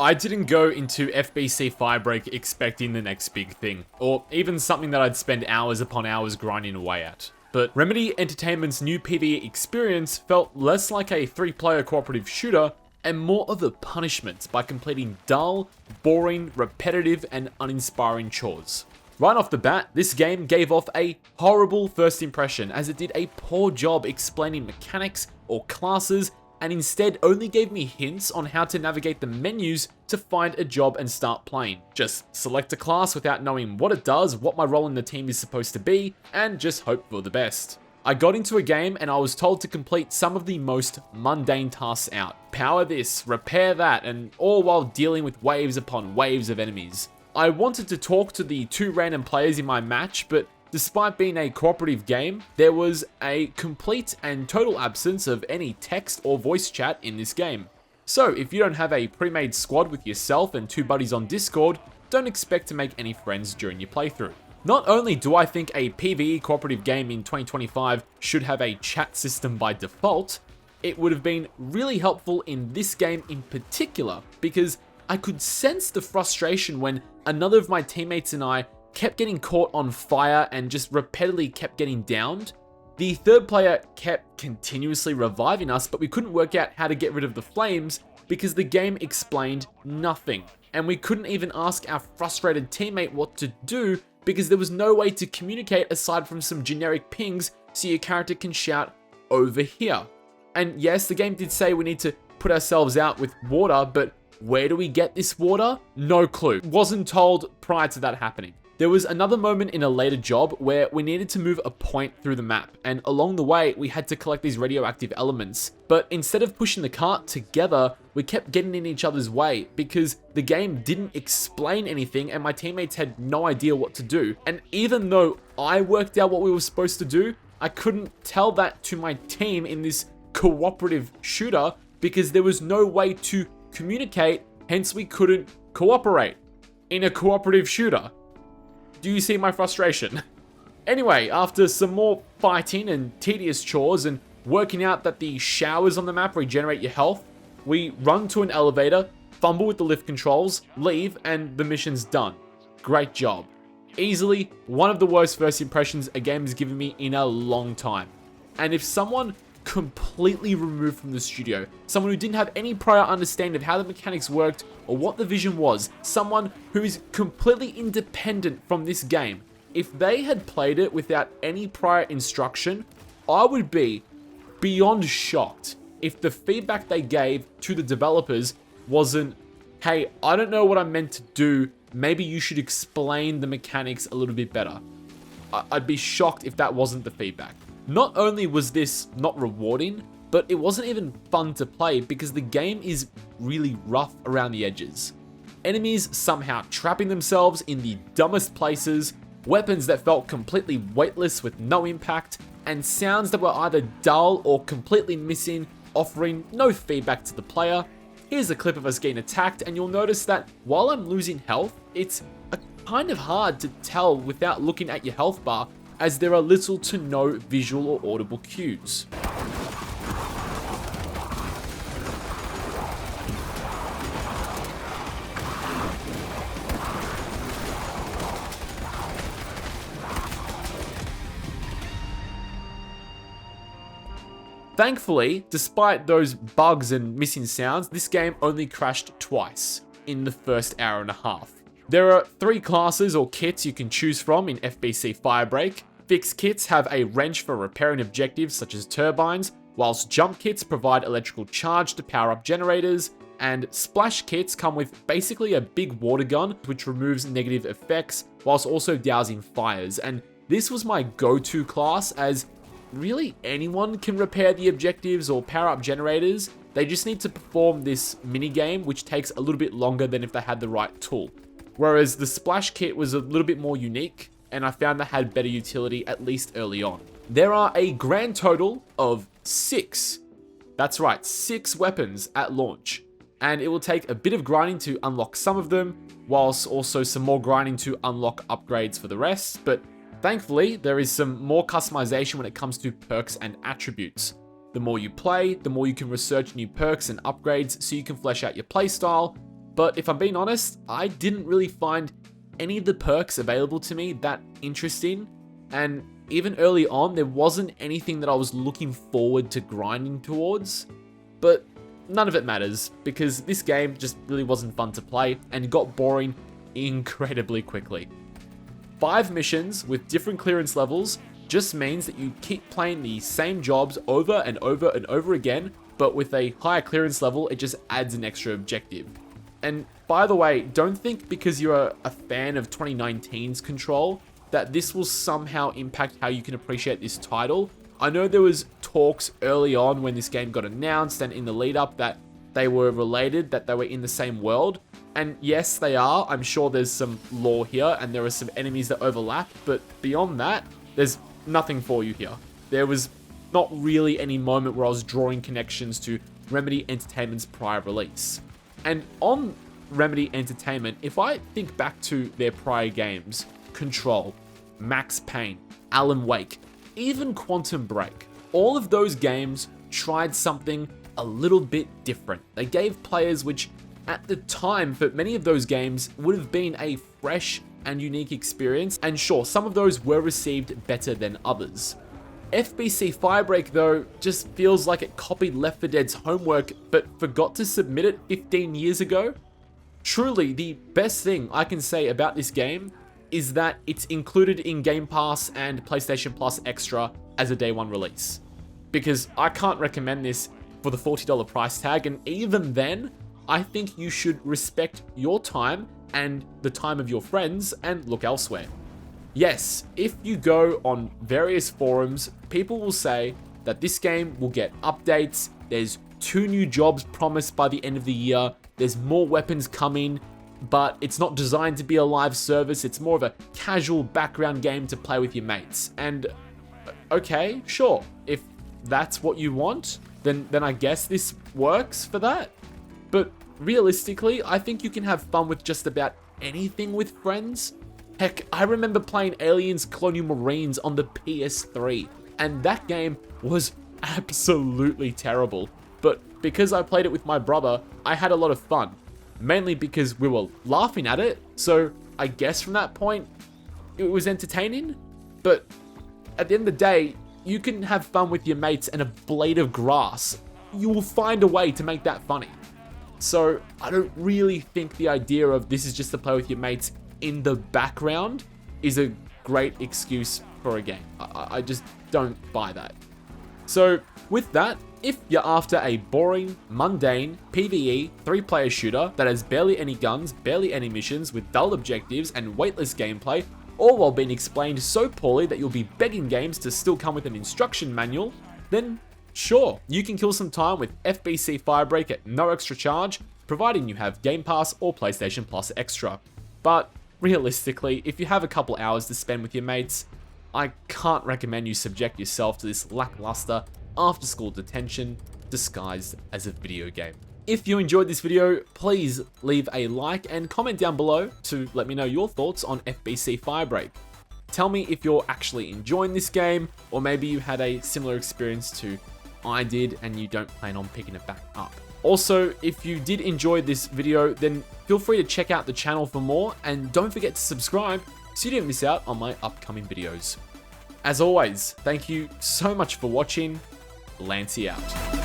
I didn't go into FBC Firebreak expecting the next big thing, or even something that I'd spend hours upon hours grinding away at. But Remedy Entertainment's new PvE experience felt less like a 3-player cooperative shooter and more of a punishment by completing dull, boring, repetitive, and uninspiring chores. Right off the bat, this game gave off a horrible first impression as it did a poor job explaining mechanics or classes and instead only gave me hints on how to navigate the menus to find a job and start playing. Just select a class without knowing what it does, what my role in the team is supposed to be, and just hope for the best. I got into a game and I was told to complete some of the most mundane tasks out. Power this, repair that, and all while dealing with waves upon waves of enemies. I wanted to talk to the 2 random players in my match, but despite being a cooperative game, there was a complete and total absence of any text or voice chat in this game. So if you don't have a pre-made squad with yourself and 2 buddies on Discord, don't expect to make any friends during your playthrough. Not only do I think a PvE cooperative game in 2025 should have a chat system by default, it would have been really helpful in this game in particular because I could sense the frustration when another of my teammates and I kept getting caught on fire and just repeatedly kept getting downed. The 3rd player kept continuously reviving us, but we couldn't work out how to get rid of the flames because the game explained nothing. And we couldn't even ask our frustrated teammate what to do because there was no way to communicate aside from some generic pings so your character can shout over here. And yes, the game did say we need to put ourselves out with water, but where do we get this water? No clue. Wasn't told prior to that happening. There was another moment in a later job where we needed to move a point through the map, and along the way we had to collect these radioactive elements. But instead of pushing the cart together, we kept getting in each other's way because the game didn't explain anything and my teammates had no idea what to do. And even though I worked out what we were supposed to do, I couldn't tell that to my team in this cooperative shooter because there was no way to communicate, hence we couldn't cooperate in a cooperative shooter. Do you see my frustration? Anyway, after some more fighting and tedious chores and working out that the showers on the map regenerate your health, we run to an elevator, fumble with the lift controls, leave, and the mission's done. Great job. Easily one of the worst first impressions a game has given me in a long time. And if someone completely removed from the studio, someone who didn't have any prior understanding of how the mechanics worked or what the vision was, someone who is completely independent from this game, if they had played it without any prior instruction, I would be beyond shocked if the feedback they gave to the developers wasn't, hey, I don't know what I'm meant to do, maybe you should explain the mechanics a little bit better. I'd be shocked if that wasn't the feedback. Not only was this not rewarding, but it wasn't even fun to play because the game is really rough around the edges. Enemies somehow trapping themselves in the dumbest places, weapons that felt completely weightless with no impact, and sounds that were either dull or completely missing, offering no feedback to the player. Here's a clip of us getting attacked, and you'll notice that while I'm losing health, it's kind of hard to tell without looking at your health bar, as there are little to no visual or audible cues. Thankfully, despite those bugs and missing sounds, this game only crashed twice in the first hour and a half. There are 3 classes or kits you can choose from in FBC Firebreak. Fixed kits have a wrench for repairing objectives such as turbines, whilst jump kits provide electrical charge to power up generators, and splash kits come with basically a big water gun which removes negative effects whilst also dousing fires. And this was my go-to class, as really anyone can repair the objectives or power up generators. They just need to perform this minigame, which takes a little bit longer than if they had the right tool. Whereas the splash kit was a little bit more unique, and I found that had better utility, at least early on. There are a grand total of 6. That's right, 6 weapons at launch. And it will take a bit of grinding to unlock some of them, whilst also some more grinding to unlock upgrades for the rest. But thankfully, there is some more customization when it comes to perks and attributes. The more you play, the more you can research new perks and upgrades so you can flesh out your playstyle. But if I'm being honest, I didn't really find any of the perks available to me that interesting, and even early on, there wasn't anything that I was looking forward to grinding towards. But none of it matters, because this game just really wasn't fun to play and got boring incredibly quickly. 5 missions with different clearance levels just means that you keep playing the same jobs over and over and over again, but with a higher clearance level, it just adds an extra objective. And by the way, don't think because you're a fan of 2019's Control that this will somehow impact how you can appreciate this title. I know there was talks early on when this game got announced and in the lead up that they were related, that they were in the same world. And yes, they are. I'm sure there's some lore here and there are some enemies that overlap, but beyond that, there's nothing for you here. There was not really any moment where I was drawing connections to Remedy Entertainment's prior release. And on Remedy Entertainment, if I think back to their prior games, Control, Max Payne, Alan Wake, even Quantum Break, all of those games tried something a little bit different. They gave players, which at the time for many of those games would have been a fresh and unique experience, and sure, some of those were received better than others. FBC Firebreak though just feels like it copied Left 4 Dead's homework but forgot to submit it 15 years ago. Truly, the best thing I can say about this game is that it's included in Game Pass and PlayStation Plus Extra as a day one release. Because I can't recommend this for the $40 price tag, and even then, I think you should respect your time and the time of your friends and look elsewhere. Yes, if you go on various forums, people will say that this game will get updates, there's 2 new jobs promised by the end of the year, there's more weapons coming, but it's not designed to be a live service, it's more of a casual background game to play with your mates. And okay, sure, if that's what you want, then I guess this works for that. But realistically, I think you can have fun with just about anything with friends. Heck, I remember playing Aliens Colonial Marines on the PS3, and that game was absolutely terrible. But because I played it with my brother, I had a lot of fun. Mainly because we were laughing at it, so I guess from that point, it was entertaining. But at the end of the day, you can have fun with your mates and a blade of grass. You will find a way to make that funny. So I don't really think the idea of this is just to play with your mates in the background is a great excuse for a game. I just don't buy that. So with that, if you're after a boring, mundane, PvE 3-player shooter that has barely any guns, barely any missions, with dull objectives and weightless gameplay, all while being explained so poorly that you'll be begging games to still come with an instruction manual, then sure, you can kill some time with FBC Firebreak at no extra charge, providing you have Game Pass or PlayStation Plus Extra. But realistically, if you have a couple hours to spend with your mates, I can't recommend you subject yourself to this lackluster after-school detention disguised as a video game. If you enjoyed this video, please leave a like and comment down below to let me know your thoughts on FBC Firebreak. Tell me if you're actually enjoying this game, or maybe you had a similar experience to I did and you don't plan on picking it back up. Also, if you did enjoy this video, then feel free to check out the channel for more, and don't forget to subscribe so you don't miss out on my upcoming videos. As always, thank you so much for watching. Lancey out.